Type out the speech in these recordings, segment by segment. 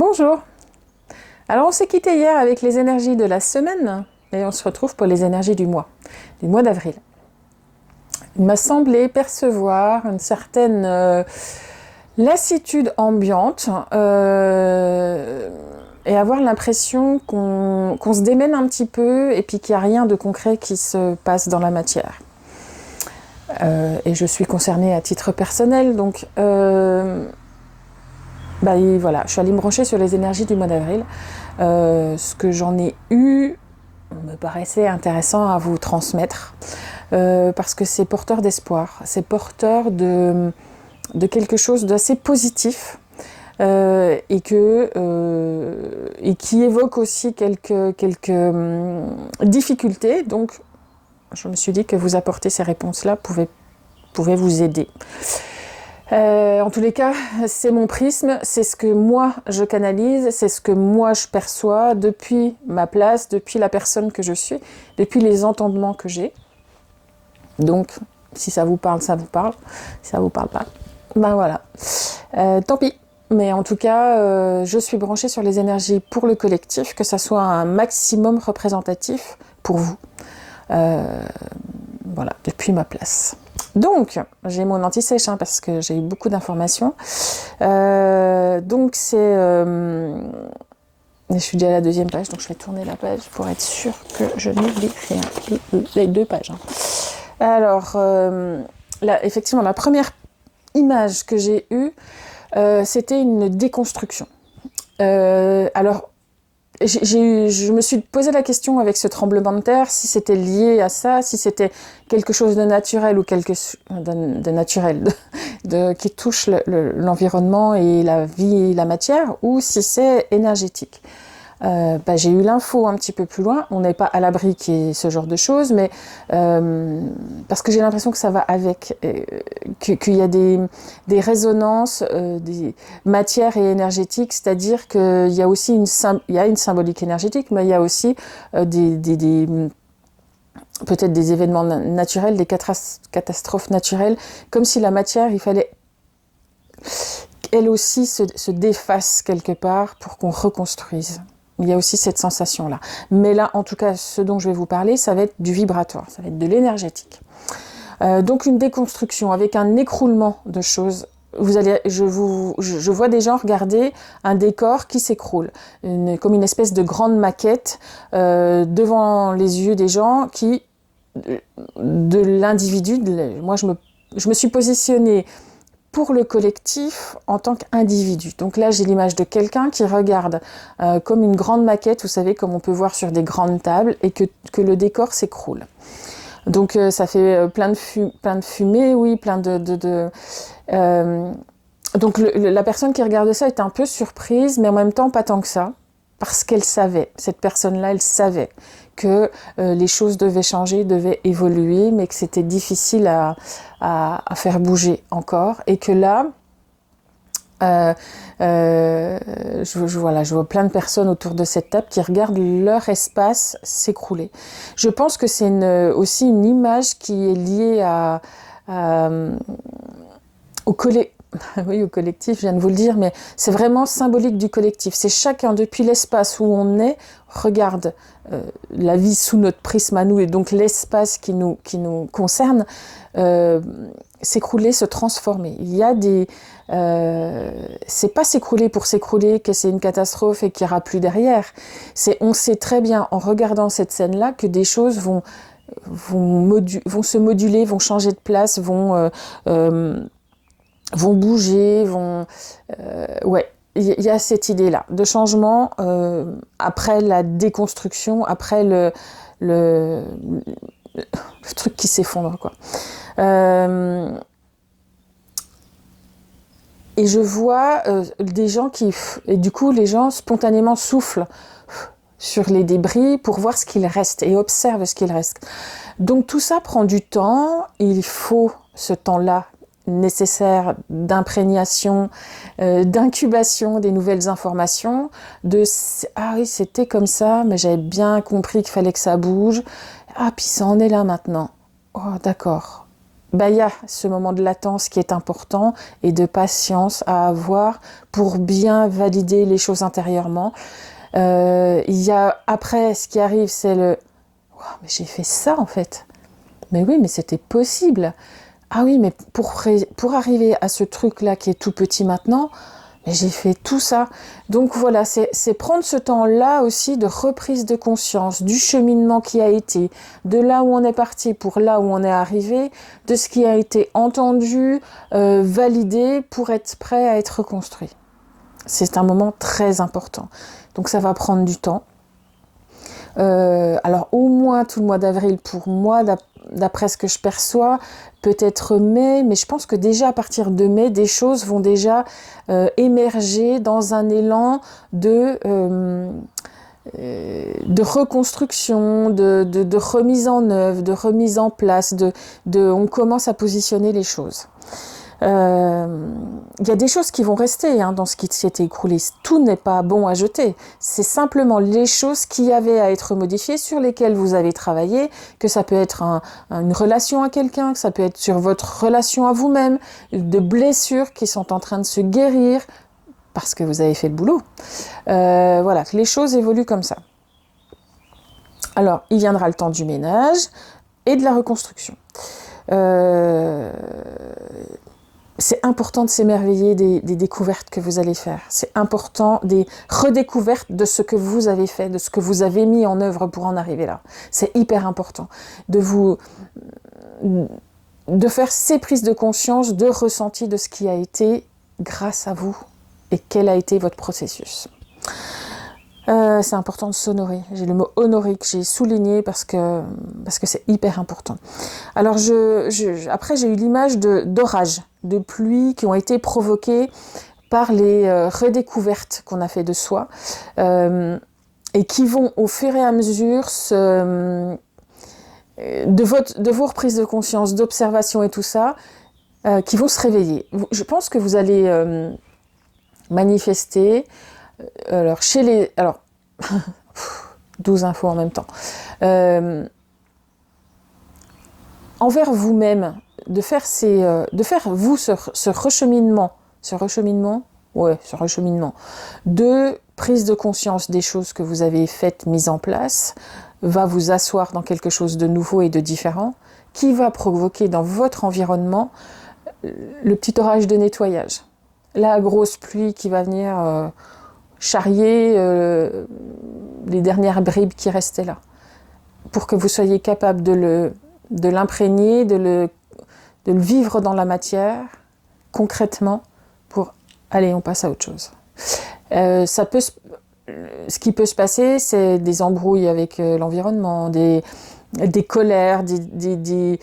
Bonjour. Alors on s'est quitté hier avec les énergies de la semaine et on se retrouve pour les énergies du mois d'avril. Il m'a semblé percevoir une certaine lassitude ambiante et avoir l'impression qu'on se démène un petit peu et puis qu'il n'y a rien de concret qui se passe dans la matière. Et je suis concernée à titre personnel, donc voilà, je suis allée me brancher sur les énergies du mois d'avril. Ce que j'en ai eu me paraissait intéressant à vous transmettre parce que c'est porteur d'espoir, c'est porteur de quelque chose d'assez positif et qui évoque aussi quelques difficultés. Donc, je me suis dit que vous apporter ces réponses-là pouvait vous aider. En tous les cas, c'est mon prisme, c'est ce que moi je canalise, c'est ce que moi je perçois depuis ma place, depuis la personne que je suis, depuis les entendements que j'ai. Donc, si ça vous parle, ça vous parle. Si ça vous parle pas, ben voilà. Tant pis. Mais en tout cas, je suis branchée sur les énergies pour le collectif, que ça soit un maximum représentatif pour vous. Voilà, depuis ma place. Donc, j'ai mon anti-sèche parce que j'ai eu beaucoup d'informations. Donc, je suis déjà à la deuxième page, donc je vais tourner la page pour être sûre que je n'oublie rien. Les deux pages. Alors, là, effectivement, la première image que j'ai eue, c'était une déconstruction. Alors, je me suis posé la question avec ce tremblement de terre, si c'était lié à ça, si c'était quelque chose de naturel ou qui touche l'environnement et la vie et la matière, ou si c'est énergétique. J'ai eu l'info un petit peu plus loin, on n'est pas à l'abri qu'il y ait ce genre de choses, mais parce que j'ai l'impression que ça va avec, qu'il y a des résonances, des matières et énergétiques, c'est-à-dire qu'il y a aussi une symbolique énergétique, mais il y a aussi peut-être des événements naturels, des catastrophes naturelles, comme si la matière, il fallait elle aussi se défasse quelque part pour qu'on reconstruise. Il y a aussi cette sensation-là. Mais là, en tout cas, ce dont je vais vous parler, ça va être du vibratoire, ça va être de l'énergétique. Donc une déconstruction avec un écroulement de choses. Je vois des gens regarder un décor qui s'écroule, comme une espèce de grande maquette devant les yeux des gens de l'individu. Moi, je me suis positionnée pour le collectif en tant qu'individu. Donc là, j'ai l'image de quelqu'un qui regarde comme une grande maquette, vous savez, comme on peut voir sur des grandes tables, et que le décor s'écroule. Donc ça fait plein de fumée, oui, donc la personne qui regarde ça est un peu surprise, mais en même temps pas tant que ça, parce qu'elle savait, cette personne-là, elle savait que les choses devaient changer, devaient évoluer, mais que c'était difficile à faire bouger encore, et que là, je vois plein de personnes autour de cette table qui regardent leur espace s'écrouler. Je pense que c'est aussi une image qui est liée au collectif, je viens de vous le dire, mais c'est vraiment symbolique du collectif. C'est chacun, depuis l'espace où on est, regarde la vie sous notre prisme à nous, et donc l'espace qui nous concerne, s'écrouler, se transformer. Il y a c'est pas s'écrouler pour s'écrouler, que c'est une catastrophe et qu'il n'y aura plus derrière. On sait très bien, en regardant cette scène-là, que des choses vont se moduler, vont changer de place, vont bouger, il y a cette idée-là de changement après la déconstruction, après le truc qui s'effondre, quoi. Et je vois des gens et du coup les gens spontanément soufflent sur les débris pour voir ce qu'il reste et observent ce qu'il reste. Donc tout ça prend du temps, il faut ce temps-là nécessaire d'imprégnation, d'incubation des nouvelles informations, ah oui, c'était comme ça, mais j'avais bien compris qu'il fallait que ça bouge. Ah, puis ça en est là maintenant. Oh, d'accord. il y a ce moment de latence qui est important et de patience à avoir pour bien valider les choses intérieurement. Il y a après, ce qui arrive, c'est le « Wow, mais j'ai fait ça en fait !» Mais oui, mais c'était possible. Ah oui, mais pour arriver à ce truc-là qui est tout petit maintenant, mais j'ai fait tout ça. Donc voilà, c'est prendre ce temps-là aussi de reprise de conscience, du cheminement qui a été, de là où on est parti pour là où on est arrivé, de ce qui a été entendu, validé pour être prêt à être reconstruit. C'est un moment très important. Donc ça va prendre du temps. Alors au moins tout le mois d'avril pour moi, d'après ce que je perçois, peut-être mai, mais je pense que déjà à partir de mai, des choses vont déjà émerger dans un élan de reconstruction, de remise en œuvre, de remise en place, on commence à positionner les choses. Il y a des choses qui vont rester dans ce qui s'est écroulé. Tout n'est pas bon à jeter. C'est simplement les choses qui avaient à être modifiées, sur lesquelles vous avez travaillé, que ça peut être une relation à quelqu'un, que ça peut être sur votre relation à vous-même, de blessures qui sont en train de se guérir parce que vous avez fait le boulot. Voilà, les choses évoluent comme ça. Alors, il viendra le temps du ménage et de la reconstruction. C'est important de s'émerveiller des découvertes que vous allez faire. C'est important des redécouvertes de ce que vous avez fait, de ce que vous avez mis en œuvre pour en arriver là. C'est hyper important de faire ces prises de conscience, de ressenti de ce qui a été grâce à vous et quel a été votre processus. C'est important de s'honorer. J'ai le mot honorer que j'ai souligné parce que c'est hyper important. Alors après j'ai eu l'image d'orages, de pluies qui ont été provoquées par les redécouvertes qu'on a fait de soi et qui vont au fur et à mesure de vos reprises de conscience, d'observation et tout ça, qui vont se réveiller. Je pense que vous allez manifester. Alors, 12 infos en même temps. Envers vous-même, de faire vous ce recheminement de prise de conscience des choses que vous avez faites, mises en place, va vous asseoir dans quelque chose de nouveau et de différent, qui va provoquer dans votre environnement le petit orage de nettoyage. La grosse pluie qui va venir charrier les dernières bribes qui restaient là, pour que vous soyez capable de l'imprégner, de le vivre dans la matière, concrètement, pour allez, on passe à autre chose. Ce qui peut se passer, c'est des embrouilles avec l'environnement, des colères, des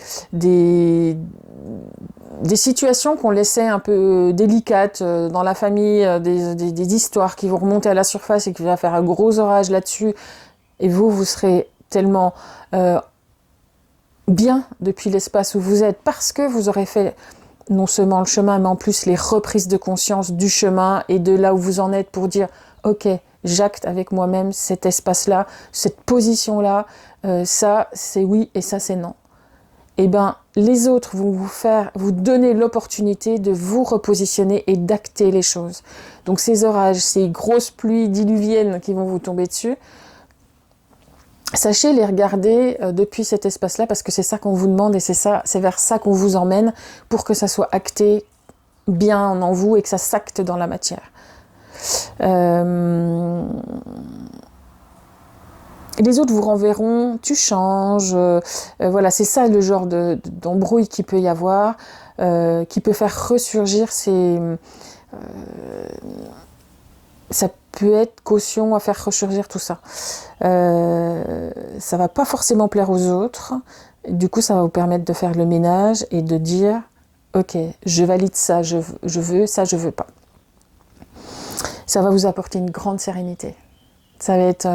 situations qu'on laissait un peu délicates dans la famille, des histoires qui vont remonter à la surface et qui vont faire un gros orage là-dessus. Et vous serez tellement bien depuis l'espace où vous êtes parce que vous aurez fait non seulement le chemin, mais en plus les reprises de conscience du chemin et de là où vous en êtes pour dire « Ok, j'acte avec moi-même cet espace-là, cette position-là, ça c'est oui et ça c'est non ». Eh bien, les autres vont vous donner l'opportunité de vous repositionner et d'acter les choses. Donc ces orages, ces grosses pluies diluviennes qui vont vous tomber dessus, sachez les regarder depuis cet espace-là parce que c'est ça qu'on vous demande et c'est vers ça qu'on vous emmène pour que ça soit acté bien en vous et que ça s'acte dans la matière. Les autres vous renverront, tu changes, voilà, c'est ça le genre d'embrouille qu'il peut y avoir, qui peut faire ressurgir ça peut être caution à faire ressurgir tout ça. Ça va pas forcément plaire aux autres, du coup ça va vous permettre de faire le ménage et de dire ok, je valide ça, je veux, ça je veux pas. Ça va vous apporter une grande sérénité. Ça va être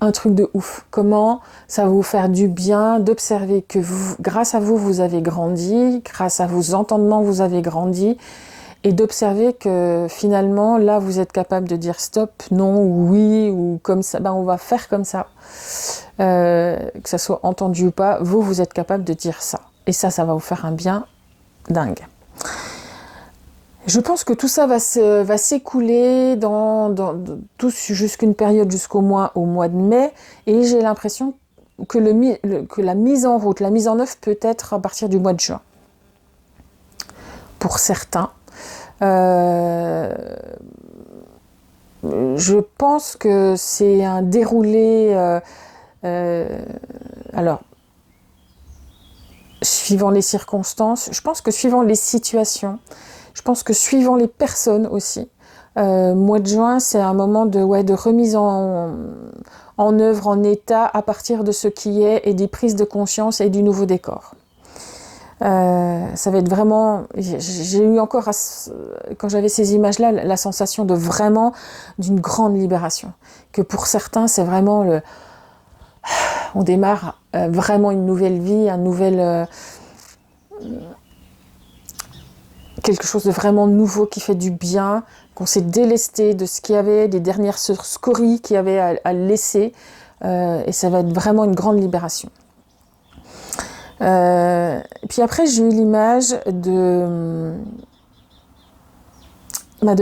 un truc de ouf. Comment ça va vous faire du bien d'observer que grâce à vous, vous avez grandi, grâce à vos entendements, vous avez grandi, et d'observer que finalement, là, vous êtes capable de dire stop, non, ou oui, ou comme ça, on va faire comme ça. Que ça soit entendu ou pas, vous êtes capable de dire ça. Et ça va vous faire un bien dingue. Je pense que tout ça va s'écouler dans jusqu'une période jusqu'au mois de mai, et j'ai l'impression que la mise en route, la mise en œuvre peut être à partir du mois de juin. Pour certains. Je pense que c'est un déroulé... alors, suivant les circonstances, je pense que suivant les situations, je pense que suivant les personnes aussi, mois de juin, c'est un moment de remise en œuvre, en état, à partir de ce qui est, et des prises de conscience et du nouveau décor. Ça va être vraiment... J'ai eu encore, quand j'avais ces images-là, la sensation d'une grande libération. Que pour certains, c'est vraiment on démarre vraiment une nouvelle vie, quelque chose de vraiment nouveau qui fait du bien, qu'on s'est délesté de ce qu'il y avait, des dernières scories qu'il y avait à laisser, et ça va être vraiment une grande libération. Puis après, j'ai eu l'image de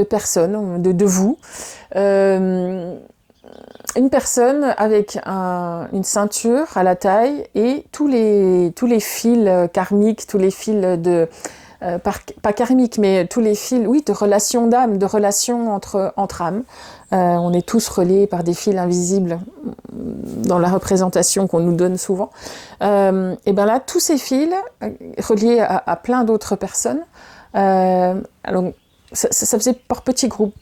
personnes, de vous. Une personne avec une ceinture à la taille et tous les fils karmiques, tous les fils de... pas karmiques, mais tous les fils, de relations d'âme, de relations entre âmes. On est tous reliés par des fils invisibles dans la représentation qu'on nous donne souvent. Et bien là, tous ces fils reliés à plein d'autres personnes, alors ça faisait par petits groupes.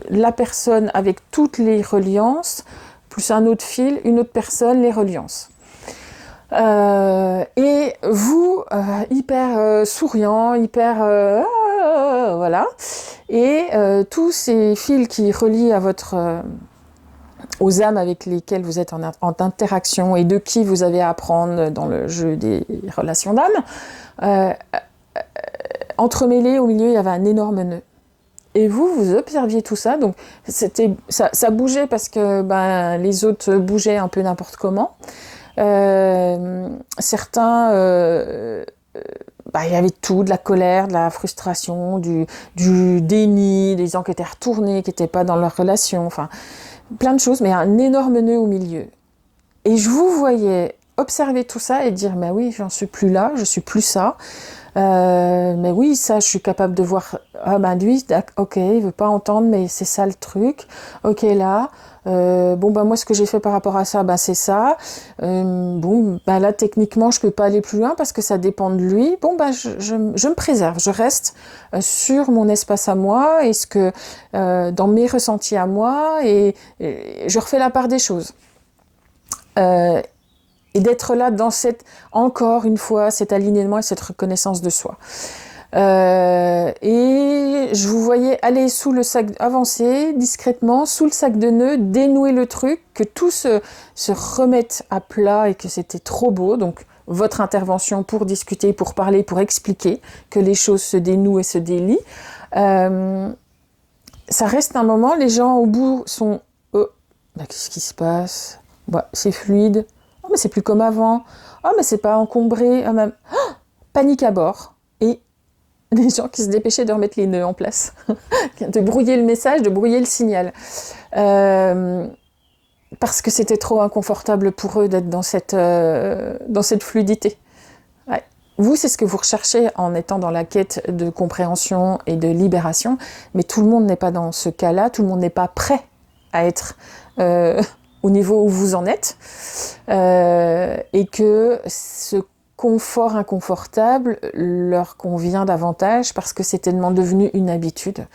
La personne avec toutes les reliances, plus un autre fil, une autre personne, les reliances. Et vous, hyper souriant, hyper... voilà. Et tous ces fils qui relient à aux âmes avec lesquelles vous êtes en interaction et de qui vous avez à apprendre dans le jeu des relations d'âme, entremêlés, au milieu, il y avait un énorme nœud. Et vous observiez tout ça, donc ça bougeait parce que les autres bougeaient un peu n'importe comment. Certains, il y avait tout, de la colère, de la frustration, du déni, des gens qui étaient retournés, qui n'étaient pas dans leur relation, enfin, plein de choses, mais un énorme nœud au milieu. Et je vous voyais observer tout ça et dire, oui, j'en suis plus là, je suis plus ça. Mais oui, ça, je suis capable de voir, lui, ok, il veut pas entendre, mais c'est ça le truc. Ok, là, moi, ce que j'ai fait par rapport à ça, c'est ça. Là, techniquement, je peux pas aller plus loin parce que ça dépend de lui. Je me préserve, je reste sur mon espace à moi et dans mes ressentis à moi et je refais la part des choses. Et d'être là dans encore une fois, cet alignement et cette reconnaissance de soi. Et je vous voyais aller sous le sac, avancer discrètement, sous le sac de nœuds, dénouer le truc, que tout se remette à plat et que c'était trop beau. Donc, votre intervention pour discuter, pour parler, pour expliquer que les choses se dénouent et se délient. Ça reste un moment, les gens au bout sont... qu'est-ce qui se passe ? C'est fluide. Oh, mais c'est plus comme avant. Oh, mais c'est pas encombré. Panique à bord. Et les gens qui se dépêchaient de remettre les nœuds en place. De brouiller le message, de brouiller le signal. Parce que c'était trop inconfortable pour eux d'être dans cette fluidité. Ouais. Vous, c'est ce que vous recherchez en étant dans la quête de compréhension et de libération. Mais tout le monde n'est pas dans ce cas-là. Tout le monde n'est pas prêt à être... au niveau où vous en êtes, et que ce confort inconfortable leur convient davantage parce que c'est tellement devenu une habitude.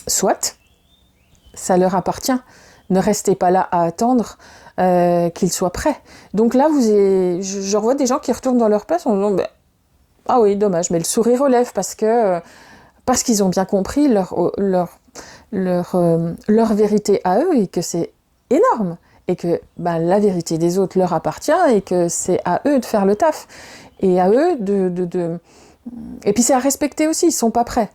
Soit, ça leur appartient. Ne restez pas là à attendre qu'ils soient prêts. Donc là, je revois des gens qui retournent dans leur place en disant ah oui, dommage, mais le sourire relève parce qu'ils ont bien compris leur vérité à eux et que c'est énorme et que la vérité des autres leur appartient et que c'est à eux de faire le taf et à eux Et puis c'est à respecter aussi, ils sont pas prêts.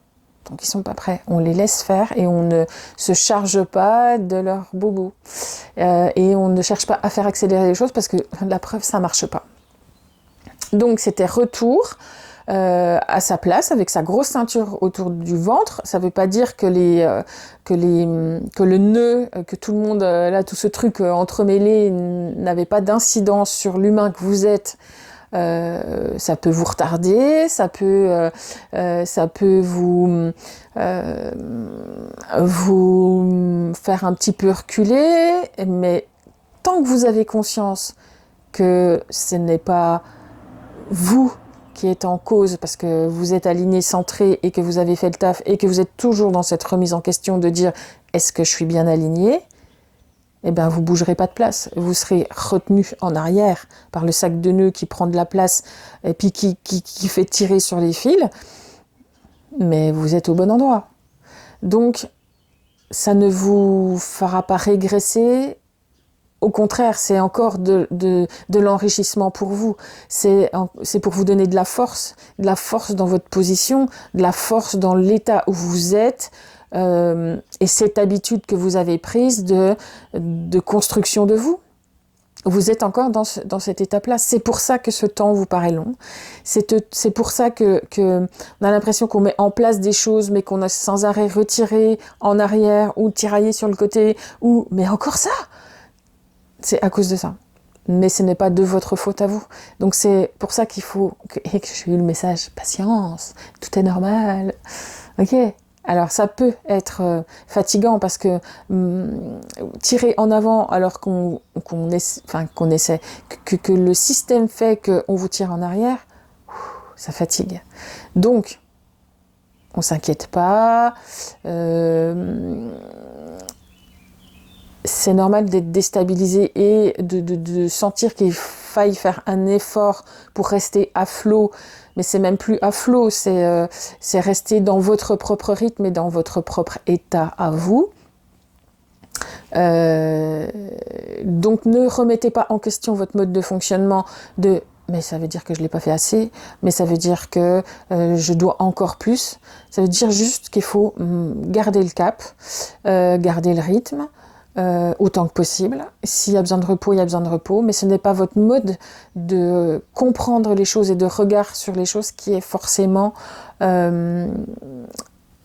Donc ils sont pas prêts. On les laisse faire et on ne se charge pas de leur bobo. Et on ne cherche pas à faire accélérer les choses parce que la preuve, ça marche pas. Donc c'était retour à sa place avec sa grosse ceinture autour du ventre. Ça veut pas dire que le nœud, que tout le monde, là, tout ce truc entremêlé n'avait pas d'incidence sur l'humain que vous êtes. Ça peut vous retarder, ça peut vous faire un petit peu reculer, mais tant que vous avez conscience que ce n'est pas vous qui êtes en cause parce que vous êtes aligné, centré et que vous avez fait le taf et que vous êtes toujours dans cette remise en question de dire est-ce que je suis bien aligné, eh bien vous bougerez pas de place, vous serez retenu en arrière par le sac de nœuds qui prend de la place et puis qui fait tirer sur les fils, mais vous êtes au bon endroit. Donc ça ne vous fera pas régresser. Au contraire, c'est encore de l'enrichissement pour vous. C'est pour vous donner de la force dans votre position, de la force dans l'état où vous êtes, et cette habitude que vous avez prise de construction de vous. Vous êtes encore dans cette étape-là. C'est pour ça que ce temps vous paraît long. C'est pour ça que on a l'impression qu'on met en place des choses, mais qu'on a sans arrêt retiré en arrière ou tiraillé sur le côté. Mais encore ça, c'est à cause de ça. Mais ce n'est pas de votre faute à vous. Donc c'est pour ça qu'il faut que j'ai eu le message patience, tout est normal. Ok. Alors ça peut être fatigant parce que tirer en avant alors qu'on essaie, que le système fait qu'on vous tire en arrière, ça fatigue. Donc on s'inquiète pas. C'est normal d'être déstabilisé et de sentir qu'il faille faire un effort pour rester à flot. Mais c'est même plus à flot, c'est rester dans votre propre rythme et dans votre propre état à vous. Donc ne remettez pas en question votre mode de fonctionnement mais ça veut dire que je ne l'ai pas fait assez, mais ça veut dire que je dois encore plus. Ça veut dire juste qu'il faut garder le cap, garder le rythme, autant que possible. S'il y a besoin de repos, il y a besoin de repos, mais ce n'est pas votre mode de comprendre les choses et de regard sur les choses qui est forcément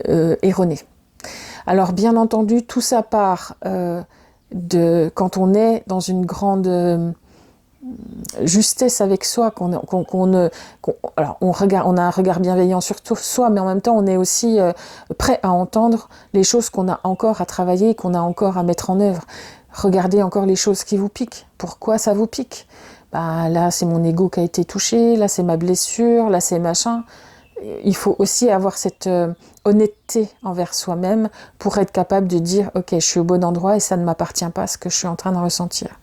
erroné. Alors bien entendu, tout ça part quand on est dans une grande justesse avec soi, on a un regard bienveillant sur soi, mais en même temps on est aussi prêt à entendre les choses qu'on a encore à travailler, qu'on a encore à mettre en œuvre. Regardez encore les choses qui vous piquent. Pourquoi ça vous pique ? Là c'est mon ego qui a été touché, là c'est ma blessure, là c'est machin. Il faut aussi avoir cette honnêteté envers soi-même pour être capable de dire ok, je suis au bon endroit et ça ne m'appartient pas ce que je suis en train de ressentir.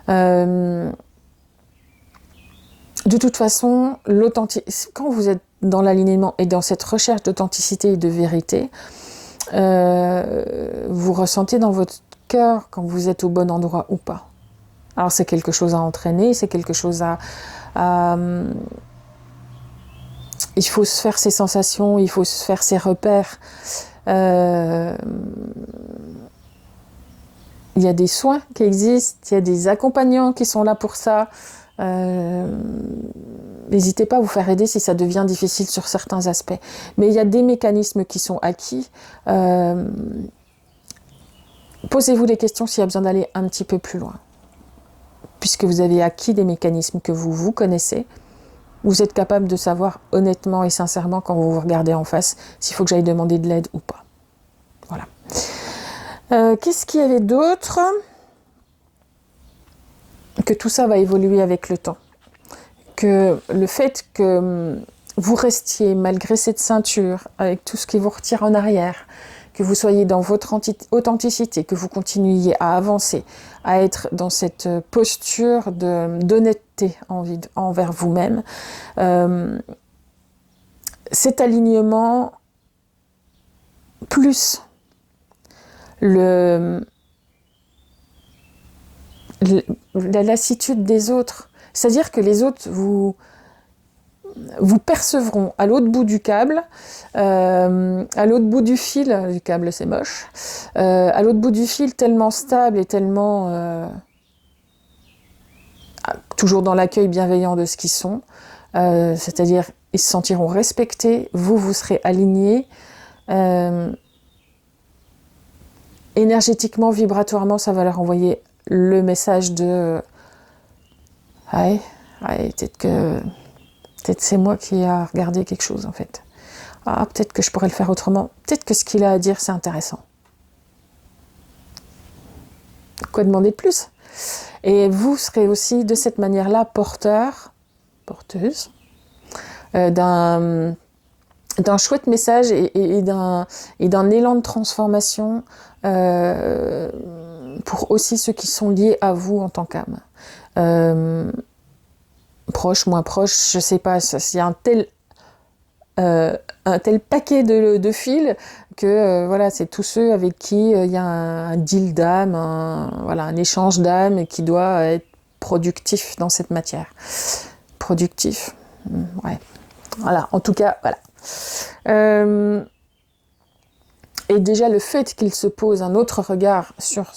De toute façon, quand vous êtes dans l'alignement et dans cette recherche d'authenticité et de vérité, vous ressentez dans votre cœur quand vous êtes au bon endroit ou pas. Alors c'est quelque chose à entraîner, c'est quelque chose il faut se faire ses sensations, il faut se faire ses repères. Il y a des soins qui existent, il y a des accompagnants qui sont là pour ça. N'hésitez pas à vous faire aider si ça devient difficile sur certains aspects. Mais il y a des mécanismes qui sont acquis. Posez-vous des questions s'il y a besoin d'aller un petit peu plus loin. Puisque vous avez acquis des mécanismes que vous connaissez, vous êtes capable de savoir honnêtement et sincèrement quand vous vous regardez en face s'il faut que j'aille demander de l'aide ou pas. Voilà. Qu'est-ce qu'il y avait d'autre ? Que tout ça va évoluer avec le temps. Que le fait que vous restiez malgré cette ceinture, avec tout ce qui vous retire en arrière, que vous soyez dans votre authenticité, que vous continuiez à avancer, à être dans cette posture d'honnêteté envers vous-même, cet alignement plus la lassitude des autres, c'est-à-dire que les autres vous percevront à l'autre bout du câble, à l'autre bout du câble c'est moche, à l'autre bout du fil tellement stable et tellement toujours dans l'accueil bienveillant de ce qu'ils sont, c'est-à-dire ils se sentiront respectés, vous serez alignés, énergétiquement, vibratoirement, ça va leur envoyer le message de ouais, peut-être c'est moi qui a regardé quelque chose en fait. Ah, peut-être que je pourrais le faire autrement. Peut-être que ce qu'il a à dire, c'est intéressant. Quoi demander de plus? Et vous serez aussi de cette manière-là porteuse d'un chouette message et d'un élan de transformation pour aussi ceux qui sont liés à vous en tant qu'âme. Proche, moins proche, je sais pas, il y a un tel paquet de fils que voilà, c'est tous ceux avec qui il y a un deal d'âme, un échange d'âme qui doit être productif dans cette matière. Productif, ouais. Voilà, en tout cas, voilà. Et déjà le fait qu'ils se posent un autre regard sur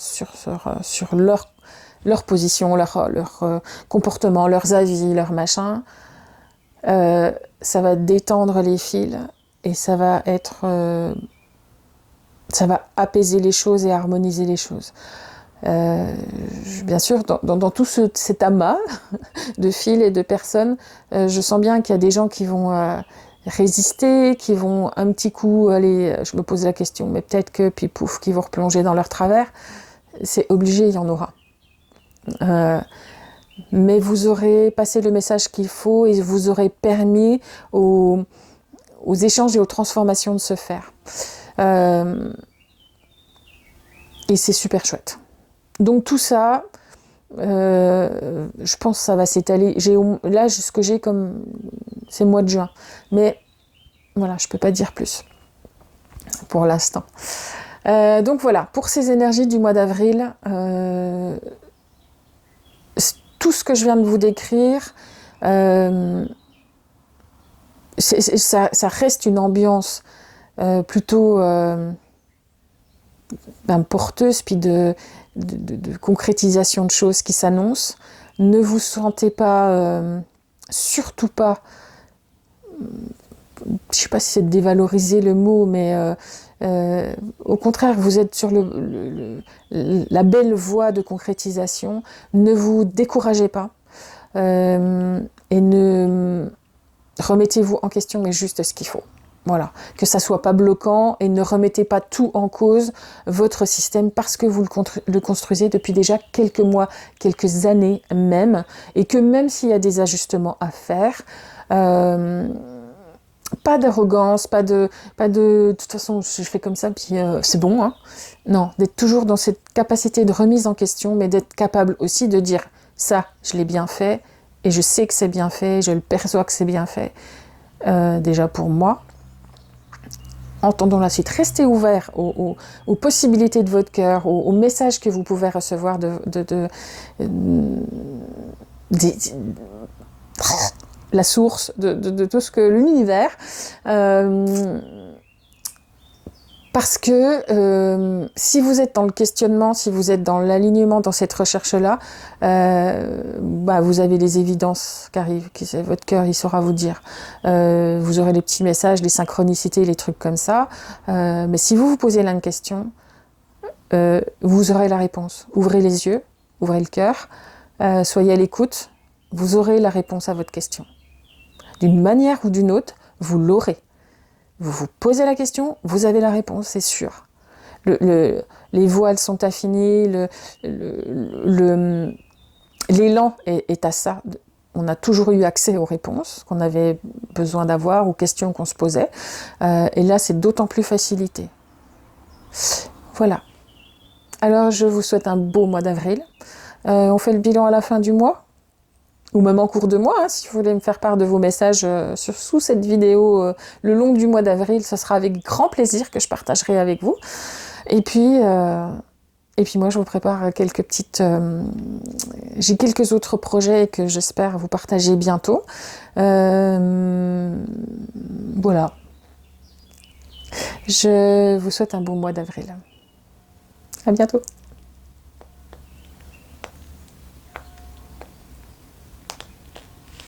leur position, leur comportement, leurs avis, leur machin, ça va détendre les fils et ça va apaiser les choses et harmoniser les choses. Bien sûr, dans tout cet amas de fils et de personnes, je sens bien qu'il y a des gens qui vont résister, qui vont un petit coup aller, je me pose la question, mais peut-être que, puis pouf, qui vont replonger dans leur travers. C'est obligé, il y en aura. Mais vous aurez passé le message qu'il faut et vous aurez permis aux échanges et aux transformations de se faire. Et c'est super chouette. Donc tout ça, je pense que ça va s'étaler. Là, ce que j'ai comme... c'est le mois de juin. Mais voilà, je ne peux pas dire plus pour l'instant. Donc voilà, pour ces énergies du mois d'avril, tout ce que je viens de vous décrire, ça reste une ambiance plutôt porteuse, puis de concrétisation de choses qui s'annoncent. Ne vous sentez pas, surtout pas, je ne sais pas si c'est de dévaloriser le mot, mais au contraire, vous êtes sur la belle voie de concrétisation. Ne vous découragez pas et ne remettez-vous en question, mais juste ce qu'il faut. Voilà, que ça soit pas bloquant et ne remettez pas tout en cause, votre système, parce que vous le construisez depuis déjà quelques mois, quelques années même, et que même s'il y a des ajustements à faire, pas d'arrogance, pas de toute façon je fais comme ça puis c'est bon, hein. Non, d'être toujours dans cette capacité de remise en question, mais d'être capable aussi de dire ça, je l'ai bien fait et je sais que c'est bien fait, je le perçois que c'est bien fait, déjà pour moi. Entendons la suite, restez ouvert aux possibilités de votre cœur, aux messages que vous pouvez recevoir la source de tout ce que l'univers, parce que si vous êtes dans le questionnement, si vous êtes dans l'alignement, dans cette recherche-là, vous avez les évidences qui arrivent, votre cœur, il saura vous dire. Vous aurez les petits messages, les synchronicités, les trucs comme ça. Mais si vous vous posez là une question, vous aurez la réponse. Ouvrez les yeux, ouvrez le cœur, soyez à l'écoute, vous aurez la réponse à votre question. D'une manière ou d'une autre, vous l'aurez. Vous vous posez la question, vous avez la réponse, c'est sûr. Les voiles sont affinis, l'élan est à ça. On a toujours eu accès aux réponses qu'on avait besoin d'avoir, aux questions qu'on se posait. Et là, c'est d'autant plus facilité. Voilà. Alors, je vous souhaite un beau mois d'avril. On fait le bilan à la fin du mois, ou même en cours de mois, hein, si vous voulez me faire part de vos messages sous cette vidéo le long du mois d'avril, ce sera avec grand plaisir que je partagerai avec vous. Et puis, Et puis moi, je vous prépare quelques petites... j'ai quelques autres projets que j'espère vous partager bientôt. Voilà. Je vous souhaite un bon mois d'avril. À bientôt.